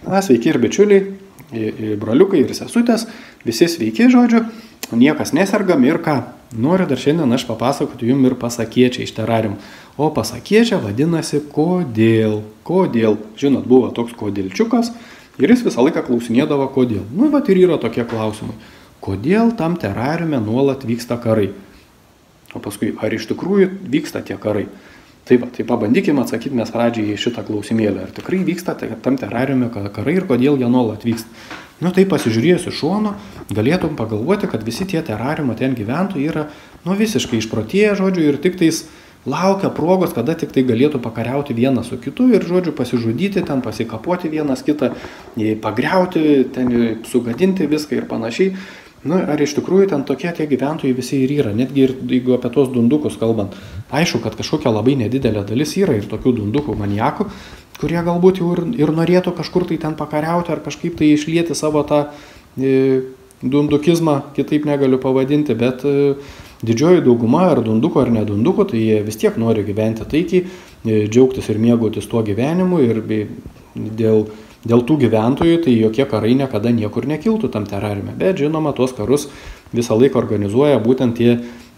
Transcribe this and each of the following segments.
Sveiki ir bičiuliai, broliukai ir sesutės, visi sveiki, žodžiu, niekas nesergam ir ką. Noriu dar šiandien aš papasakoti jums ir pasakiečiai iš terarium. O pasakiečia vadinasi kodėl. Kodėl? Žinot, buvo toks kodėlčiukas ir jis visą laiką klausinėdavo kodėl. Nu, vat ir yra tokie klausimai. Kodėl tam terariume nuolat vyksta karai? O paskui, ar iš tikrųjų vyksta tie karai? Tai pabandykime atsakyti mes pradžiai į šitą klausimėlį. Ar tikrai vyksta tam terariume karai ir kodėl jie nuolat vyksta? Nu tai pasižiūrėjus iš šono, galėtum pagalvoti, kad visi tie terariumo ten gyventojai yra visiškai išprotėję, žodžiu, ir tik tais laukia progos, kada tik tai galėtų pakariauti vienas su kitu ir, žodžiu, pasižudyti, ten pasikapoti vienas kitą, pagriauti, ten sugadinti viską ir panašiai. Nu, ar iš tikrųjų ten tokie tie gyventojai visi ir yra, netgi ir jeigu apie tos dundukus kalbant, aišku, kad kažkokia labai nedidelė dalis yra ir tokių dundukų maniakų, kurie galbūt jau ir norėtų kažkur tai ten pakariauti ar kažkaip tai išlieti savo tą dundukizmą, kitaip negaliu pavadinti, bet didžioji dauguma ar dundukų ar nedundukų, tai jie vis tiek nori gyventi taikiai, džiaugtis ir mėgautis tuo gyvenimu ir dėl tų gyventojų tai jokie karai niekada niekur nekiltų tam terariume. Bet žinoma, tuos karus visą laiką organizuoja būtent tie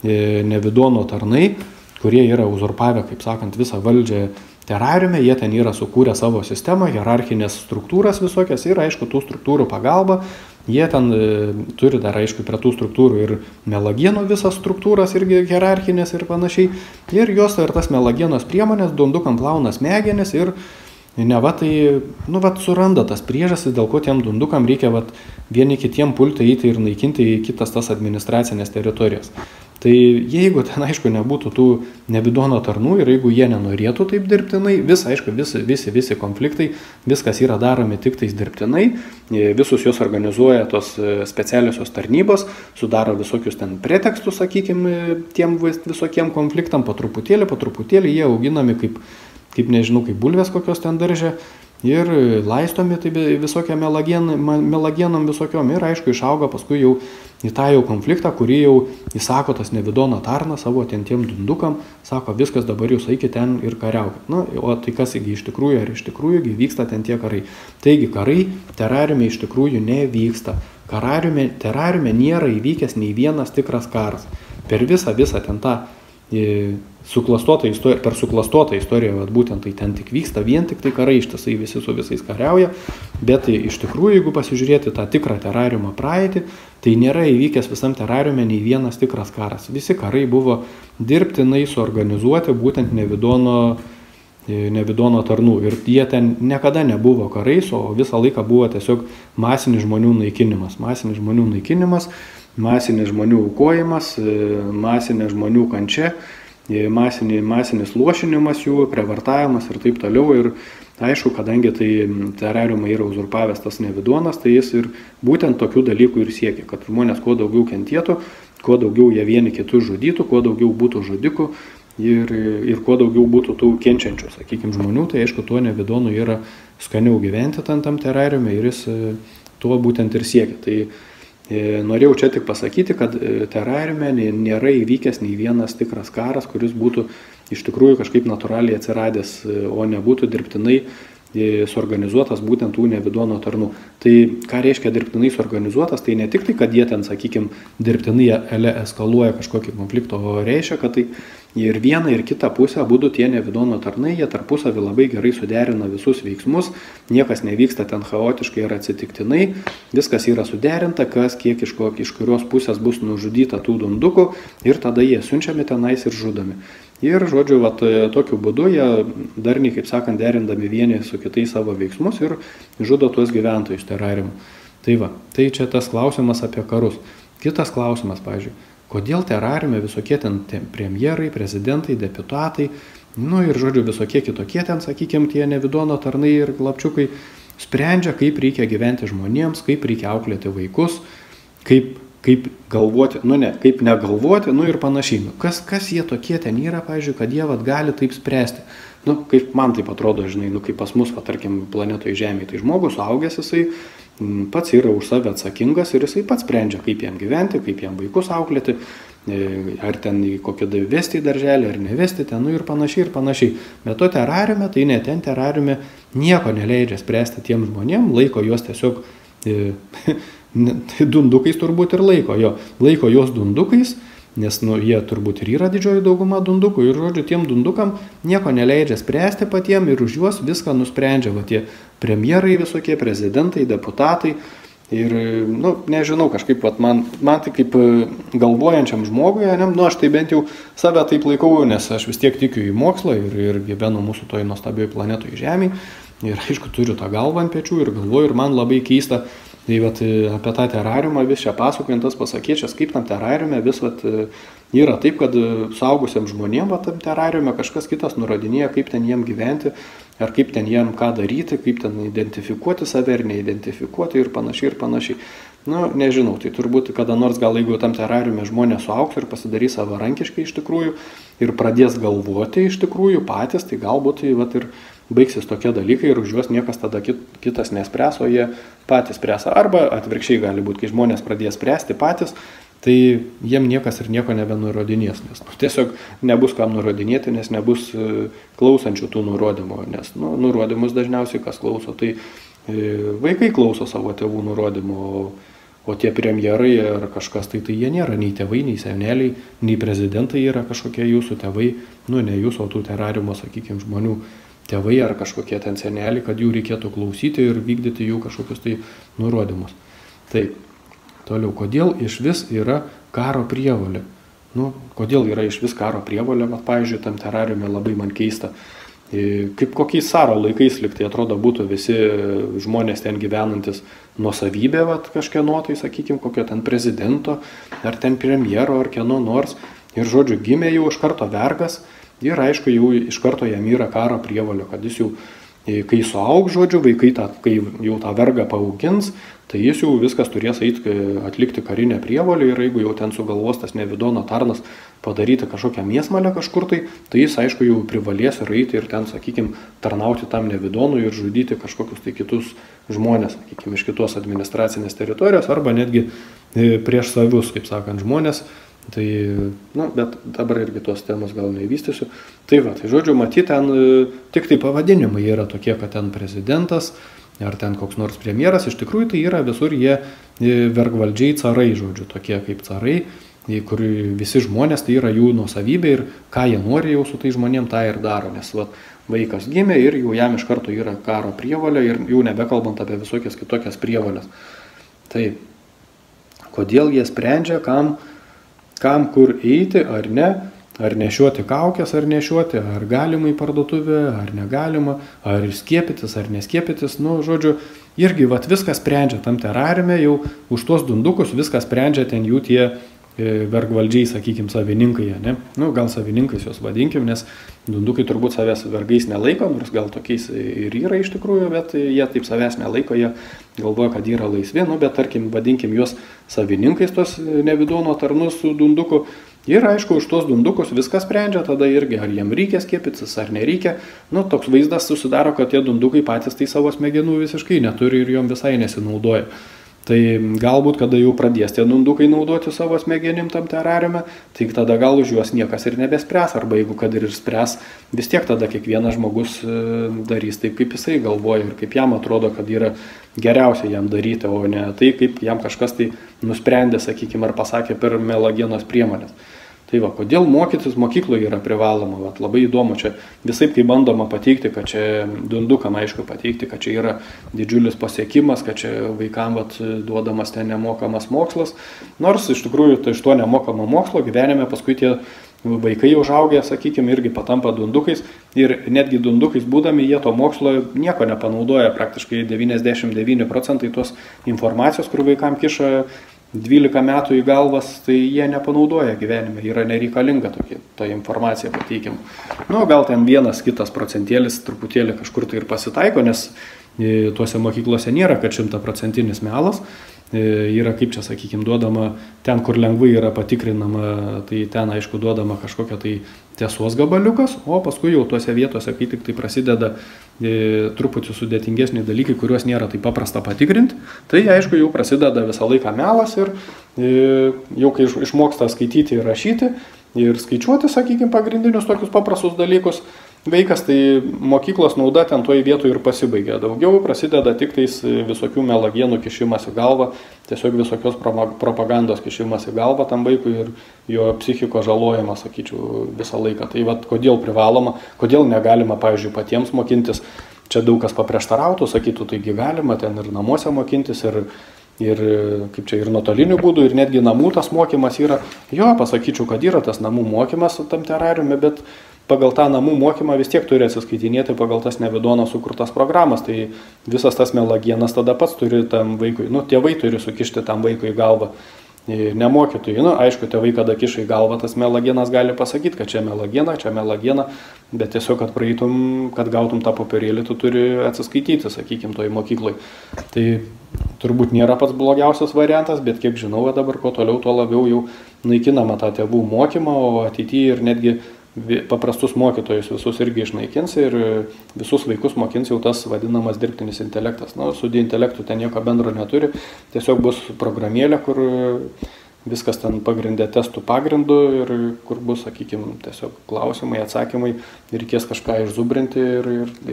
nevidono tarnai, kurie yra uzurpavę, kaip sakant, visą valdžią terariume. Jie ten yra sukūrę savo sistemą, hierarchinės struktūras visokias ir, aišku, tų struktūrų pagalba. Jie ten turi dar, aišku, prie tų struktūrų ir melagienų visas struktūras irgi hierarchinės ir panašiai. Ir jos ir tas melagienos priemonės dundukam plauna smegenis ir tai, suranda tas priežastis, dėl ko tiem dundukam reikia vieni kitiem pulti eiti ir naikinti kitas tas administracinės teritorijas. Tai jeigu ten, aišku, nebūtų tų nevidono tarnų ir jeigu jie nenorėtų taip dirbtinai, visi konfliktai, viskas yra daromi tik tais dirbtinai, visus jos organizuoja tos specialiosios tarnybos, sudaro visokius ten pretekstus, sakykime, tiem visokiem konfliktam po truputėlį jie auginami kaip nežinau, kaip bulvės kokios ten daržė ir laistomi tai visokie melagienom visokiom ir aišku išauga paskui jau į tą jau konfliktą, kurį jau įsako tas nevidono tarnas savo tiem dundukam, sako viskas dabar jūs eikit ten ir kariaukit. Nu, o tai kas iš tikrųjų, ar iš tikrųjų vyksta ten tie karai. Taigi karai terariume iš tikrųjų nevyksta. Terariume nėra įvykęs nei vienas tikras karas. Per visą ten tą per suklastotą istoriją, būtent tai ten tik vyksta, vien tik tai karai ištisai visi su visais kariauja, bet tai iš tikrųjų, jeigu pasižiūrėti tą tikrą terariumo praeitį, tai nėra įvykęs visam terariume nei vienas tikras karas. Visi karai buvo dirbtinai suorganizuoti būtent nevidono tarnų ir jie ten niekada nebuvo karais, o visą laiką buvo tiesiog masinis žmonių naikinimas, masinis žmonių aukojimas, masinė žmonių kančia, masinis lošinimas jų, prievartavimas ir taip toliau. Ir aišku, kadangi tai terariumą yra uzurpavęs tas nevidonas, tai jis ir būtent tokių dalykų ir siekia, kad žmonės kuo daugiau kentėtų, kuo daugiau jie vieni kitus žudytų, kuo daugiau būtų žudikų ir kuo daugiau būtų tų kenčiančių, sakykime, žmonių, tai aišku, tuo nevidonui yra skaniau gyventi tam terariume ir jis tuo būtent ir siekia. Tai norėjau čia tik pasakyti, kad terariume nėra įvykęs nei vienas tikras karas, kuris būtų iš tikrųjų kažkaip natūraliai atsiradęs, o nebūtų dirbtinai suorganizuotas būtent tų nevidono tarnų. Tai ką reiškia dirbtinai suorganizuotas, tai ne tik tai, kad jie ten, sakykime, dirbtinai eskaluoja kažkokį konfliktą, o reiškia, kad tai ir viena ir kita pusė, abudu tie nevidono tarnai, jie tarpusavį labai gerai suderina visus veiksmus, niekas nevyksta ten chaotiškai ir atsitiktinai, viskas yra suderinta, kas kiek iš kurios pusės bus nužudyta tų dundukų ir tada jie siunčiami tenais ir žudomi. Ir, žodžiu, tokiu būdu jie darniai, kaip sakant, derindami vieni su kitais savo veiksmus ir žudo tuos gyventojus terariumu. Tai čia tas klausimas apie karus. Kitas klausimas, pavyzdžiui, kodėl terariume visokie ten premjerai, prezidentai, deputatai, ir, žodžiu, visokie kitokie ten, sakykime, tie nevidono tarnai ir klapčiukai sprendžia, kaip reikia gyventi žmonėms, kaip reikia auklėti vaikus, kaip galvoti, kaip negalvoti, ir panašiai. Kas jie tokie ten yra, pavyzdžiui, kad jie gali taip spręsti. Kaip man taip atrodo, žinai, kaip pas mus, tarkim, planetoje Žemėje, tai žmogus suaugęs, jisai pats yra už save atsakingas ir jisai pats sprendžia, kaip jam gyventi, kaip jam vaikus auklėti. ar ten į kokį vesti į darželį, ar nevesti ten, nu ir panašiai, ir panašiai. Bet to terariume, tai ne, ten terariume nieko neleidžia spręsti tiem žmonėm, laiko juos tiesiog dundukais turbūt ir laiko juos dundukais, nes nu, jie turbūt ir yra didžioji dauguma dundukų ir, žodžiu, tiem dundukam nieko neleidžia spręsti patiem ir už juos viską nusprendžia, va tie premjerai visokie, prezidentai, deputatai. Ir, nu, nežinau, kažkaip, vat, man tai kaip galvojančiam žmogui, ne, nu, aš tai bent jau save taip laikau, nes aš vis tiek tikiu į mokslą ir gyvenu mūsų toj nuostabioje planetoje Žemėje. Ir, aišku, turiu tą galvą ant pečių ir galvoju, ir man labai keista, tai vat, apie tą terariumą vis čia pasakojant tas pasakėčias, kaip tam terariume vis vat, yra taip, kad suaugusiam žmonėm vat, tam terariume kažkas kitas nurodinėja, kaip ten jiem gyventi, ar kaip ten jiem ką daryti, kaip ten identifikuoti save ir neidentifikuoti ir panašiai ir panašiai. Nu, nežinau, tai turbūt kada nors gal jeigu tam terariume žmonės suaugs ir pasidarys savarankiškai iš tikrųjų ir pradės galvoti iš tikrųjų patys, tai galbūt tai vat, ir baigsis tokie dalykai ir už juos niekas tada kitas nespręs, o jie patys spręs. Arba atvirkščiai gali būti, kai žmonės pradės spręsti patys, tai jiem niekas ir nieko nebenurodinės, nes tiesiog nebus kam nurodinėti, nes nebus klausančių tų nurodymų, nes nurodymus dažniausiai kas klauso, tai vaikai klauso savo tėvų nurodymų, o tie premjerai ar kažkas, tai jie nėra nei tėvai, nei seneliai, nei prezidentai yra kažkokie jūsų tėvai, nu ne jūsų, o tų terariumo, sakykime, žmonių tėvai ar kažkokie ten seneliai, kad jų reikėtų klausyti ir vykdyti jų kažkokius tai nurodymus. Taip. Toliau, kodėl iš vis yra karo prievolė? Nu, kodėl yra iš vis karo prievolė? Vat, pavyzdžiui, tam terariume labai man keista. Kaip kokiais caro laikais liktai atrodo būtų visi žmonės ten gyvenantis nuosavybė, vat, kažkieno tai, sakykime, kokio ten prezidento, ar ten premjero, ar kieno nors. Ir, žodžiu, gimė jau iš karto vergas ir, aišku, jau iš karto jam yra karo prievolė, kad jis jau, kai suaug, žodžiu, vaikai, kai jau tą vergą paaugins, tai jis jau viskas turės atlikti karinę prievolę ir jeigu jau ten sugalvos tas Nevidono tarnas padaryti kažkokią mėsmalę kažkur tai jis, aišku, jau privalės ir eiti ir ten, sakykime, tarnauti tam Nevidonui ir žudyti kažkokius tai kitus žmonės, sakykime, iš kitos administracinės teritorijos arba netgi prieš savius, kaip sakant, žmonės. Tai, nu, bet dabar irgi tos temos gal nevystysiu. Tai va, tai žodžiu, matyti ten tik tai pavadinimai yra tokie, kad ten prezidentas, ar ten koks nors premjeras, iš tikrųjų tai yra visur jie vergvaldžiai carai, žodžiu, tokie kaip carai, kur visi žmonės tai yra jų nuosavybė ir ką jie nori jau su tai žmonėm, tą ir daro, nes va, vaikas gimė ir jau jam iš karto yra karo prievolė ir jau nebekalbant apie visokias kitokias prievolės. Tai kodėl jie sprendžia, kam kur eiti ar ne, ar nešiuoti kaukės, ar nešiuoti, ar galima į parduotuvę, ar negalima, ar skiepytis, ar neskiepytis, nu, žodžiu, irgi vat, viską sprendžia tam terariume, jau už tuos dundukus viską sprendžia ten jų tie vergvaldžiai, sakykime, savininkai, ne? Nu, gal savininkais juos vadinkim, nes dundukai turbūt savęs vergais nelaiko, nors gal tokiais ir yra iš tikrųjų, bet jie taip savęs nelaiko, jie galvoja, kad yra laisvi, nu, bet tarkim, vadinkim juos savininkais tos Nevidono tarnus su dunduku. Ir aišku, už tuos dundukus viską sprendžia, tada irgi, ar jiem reikia skiepytis, ar nereikia. Nu, toks vaizdas susidaro, kad tie dundukai patys tai savo smegenų visiškai neturi ir jom visai nesinaudoja. Tai galbūt, kada jau pradės tie dundukai naudoti savo smegenim tam terariume, tai tada gal už juos niekas ir nebespręs, arba jeigu kad ir spręs, vis tiek tada kiekvienas žmogus darys taip, kaip jisai galvoja ir kaip jam atrodo, kad yra geriausia jam daryti, o ne tai, kaip jam kažkas tai nusprendė, sakykime, ar pasakė per melagienos priemonės. Tai va, kodėl mokytis mokykloje yra privaloma, vat, labai įdomu, čia visai kai bandoma pateikti, kad čia dundukam aišku pateikti, kad čia yra didžiulis pasiekimas, kad čia vaikam vat, duodamas ten nemokamas mokslas, nors iš tikrųjų tai iš to nemokamo mokslo gyvenime paskui tie vaikai užaugę, sakykime, irgi patampa dundukais ir netgi dundukais būdami jie to mokslo nieko nepanaudoja, praktiškai 99% tos informacijos, kur vaikam kiša 12 metų į galvas, tai jie nepanaudoja gyvenime, yra nereikalinga ta informacija pateikima. Nu, gal ten vienas kitas procentėlis truputėlį kažkur tai ir pasitaiko, nes tuose mokyklose nėra, kad 100% melas, yra, kaip čia sakykime, duodama ten, kur lengvai yra patikrinama, tai ten aišku duodama kažkokia tai tiesos gabaliukas, o paskui jau tuose vietose, kai tik tai prasideda truputį sudėtingesni dalykai, kuriuos nėra taip paprasta patikrinti, tai aišku jau prasideda visą laiką melas ir jau kai išmoksta skaityti ir rašyti ir skaičiuoti, sakykime, pagrindinius tokius paprastus dalykus, vaikas, tai mokyklos nauda ten toj vietoj ir pasibaigia. Daugiau prasideda tik tais visokių melagienų kišimas į galvą, tiesiog visokios propagandos kišimas į galvą tam vaikui ir jo psichiko žalojimas, sakyčiau, visą laiką. Tai vat kodėl privaloma, kodėl negalima, pavyzdžiui, patiems mokintis. Čia daug kas paprieštarautų, sakytų, taigi galima ten ir namuose mokintis ir kaip čia ir nuotoliniu būdu, ir netgi namų tas mokymas yra. Jo, pasakyčiau, kad yra tas namų mokymas tam terariume, bet pagal tą namų mokymą vis tiek turi atsiskaitinėti pagal tas Nevidono sukurtas programas, tai visas tas melagienas tada pats turi tam vaikui, tėvai turi sukišti tam vaikui į galvą, ne mokytojai. Aišku, tėvai, kada kiša į galvą, tas melagienas gali pasakyti, kad čia melagiena, bet tiesiog, kad praeitum, kad gautum tą popierėlį, tu turi atsiskaityti, sakykime, toj mokyklai. Tai turbūt nėra pats blogiausias variantas, bet kiek žinau, dabar kuo toliau, tuo labiau jau naikinama tą tėvų mokymą, o ateityje ir netgi paprastus mokytojus visus irgi išnaikins ir visus vaikus mokins jau tas vadinamas dirbtinis intelektas. Su intelektu ten nieko bendro neturi, tiesiog bus programėlė, kur viskas ten pagrindė testų pagrindu ir kur bus, sakykime, tiesiog klausimai, atsakymai, reikės kažką išzubrinti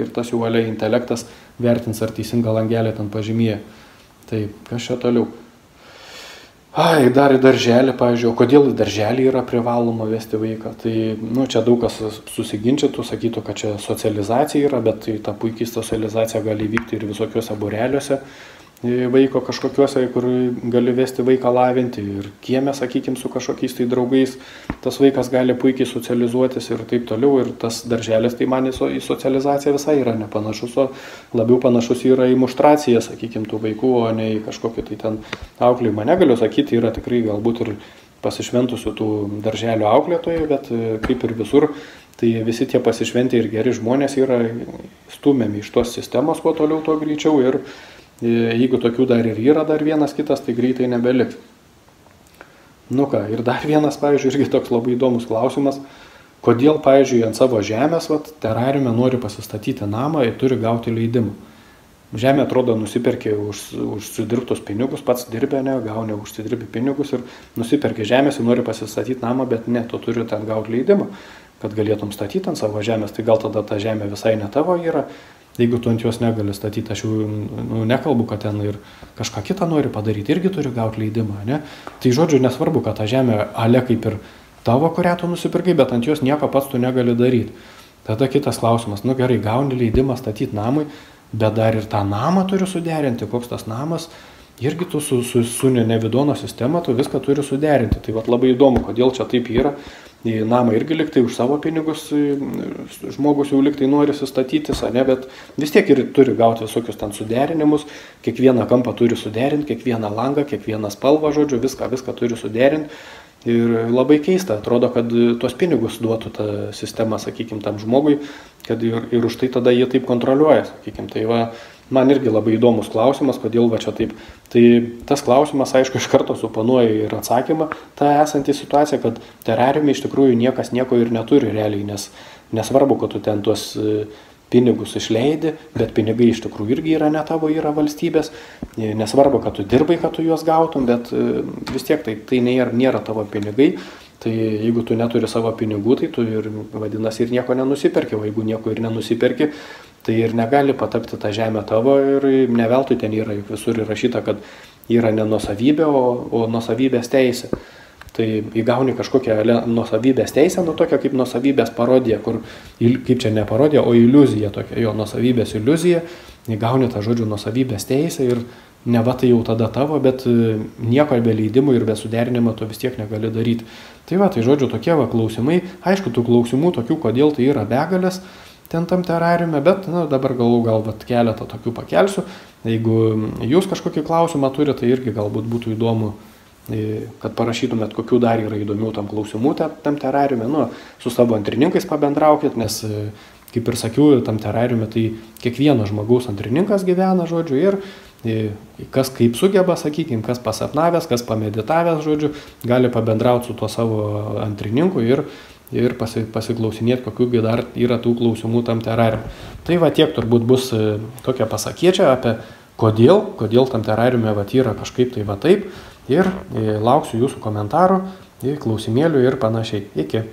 ir tas jau valiai intelektas vertins, ar teisinga langelė ten pažymėja. Tai kas čia toliau? Dar į darželį, pavyzdžiui, o kodėl į darželį yra privaloma vesti vaiką? Tai, čia daug kas susiginčytų, sakytų, kad čia socializacija yra, bet tai ta puikiai socializacija gali vykti ir visokiuose būreliuose vaiko kažkokiuose, kur gali vesti vaiką lavinti ir kieme, sakykime, su kažkokiais tai draugais, tas vaikas gali puikiai socializuotis ir taip toliau, ir tas darželis tai man į socializaciją visai yra nepanašus, o labiau panašus yra į muštraciją, sakykime, tų vaikų, o ne į kažkokį tai ten auklėjimą. Negaliu sakyti, yra tikrai galbūt ir pasišventusių tų darželio auklėtojų, bet kaip ir visur, tai visi tie pasišventę ir geri žmonės yra stumiami iš tos sistemos, kuo toliau, tuo greičiau, ir jeigu tokių dar ir yra dar vienas kitas, tai greitai nebeliks. Ir dar vienas, pavyzdžiui, irgi toks labai įdomus klausimas, kodėl, pavyzdžiui, ant savo žemės terariume nori pasistatyti namą ir turi gauti leidimą. Žemė, atrodo, nusiperki užsidirbtus pinigus, pats dirbė, gauni užsidirbi pinigus ir nusiperki žemės ir nori pasistatyti namą, bet ne, tu turi ten gauti leidimą, kad galėtum statyti ant savo žemės, tai gal tada ta žemė visai ne tavo yra. Jeigu tu ant jos negali statyti, aš jau nekalbu, kad ten ir kažką kitą nori padaryti, irgi turi gauti leidimą, ne? Tai žodžiu, nesvarbu, kad ta žemė ale kaip ir tavo, kurią tu nusipirkai, bet ant jos nieko pats tu negali daryti. Tada kitas klausimas, gerai, gauni leidimą statyti namui, bet dar ir tą namą turi suderinti, koks tas namas, irgi tu su Nevidono sistema, tu viską turi suderinti. Tai labai įdomu, kodėl čia taip yra. Į namą irgi liktai už savo pinigus žmogus jau liktai nori sustatytis, bet vis tiek ir turi gauti visokius ten suderinimus, kiekvieną kampą turi suderinti, kiekvieną langą, kiekvieną spalvą, žodžiu, viską turi suderinti. Ir labai keista, atrodo, kad tuos pinigus duotų tą sistemą, sakykime, tam žmogui, kad ir už tai tada jie taip kontroliuoja, sakykime. Tai man irgi labai įdomus klausimas, kodėl čia taip. Tai tas klausimas, aišku, iš karto suponuoja ir atsakymą tą esantį situaciją, kad terariume iš tikrųjų niekas nieko ir neturi realiai, nes nesvarbu, kad tu ten tuos pinigus išleidi, bet pinigai iš tikrųjų irgi yra ne tavo, yra valstybės. Nesvarbu, kad tu dirbai, kad tu juos gautum, bet vis tiek tai nėra tavo pinigai. Tai jeigu tu neturi savo pinigų, tai tu ir vadinasi ir nieko nenusiperki, o jeigu nieko ir nenusiperki, tai ir negali patapti tą žemę tavo ir ne veltui ten yra juk visur įrašyta, kad yra ne nuosavybė, o nuosavybės teisė. Tai įgauni kažkokią nuosavybės teisę, tokia kaip nuosavybės parodija, kur, kaip čia ne parodija, o iliuzija tokia, jo nuosavybės iliuzija, įgauni tą žodžių nuosavybės teisę ir neva tai jau tada tavo, bet nieko be leidimų ir be suderinimo tu vis tiek negali daryti. Tai žodžiu, tokie klausimai, aišku, tų klausimų tokių, kodėl tai yra begalės ten tam terariume, bet dabar gal keletą tokių pakelsiu. Jeigu jūs kažkokį klausimą turite, tai irgi galbūt būtų įdomu, kad parašytumėt, kokių dar yra įdomių tam klausimų tam terariume. Su savo antrininkais pabendraukit, nes kaip ir sakiau, tam terariume tai kiekvieno žmogaus antrininkas gyvena, žodžiu, ir kas kaip sugeba, sakykime, kas pasapnavęs, kas pameditavęs, žodžiu, gali pabendrauti su tuo savo antrininku ir pasiklausinėti, kokių dar yra tų klausimų tam terariume. Tai va tiek turbūt bus tokia pasakėčia apie kodėl tam terariume va yra kažkaip tai va taip, ir lauksiu jūsų komentarų, klausimėlių ir panašiai. Iki.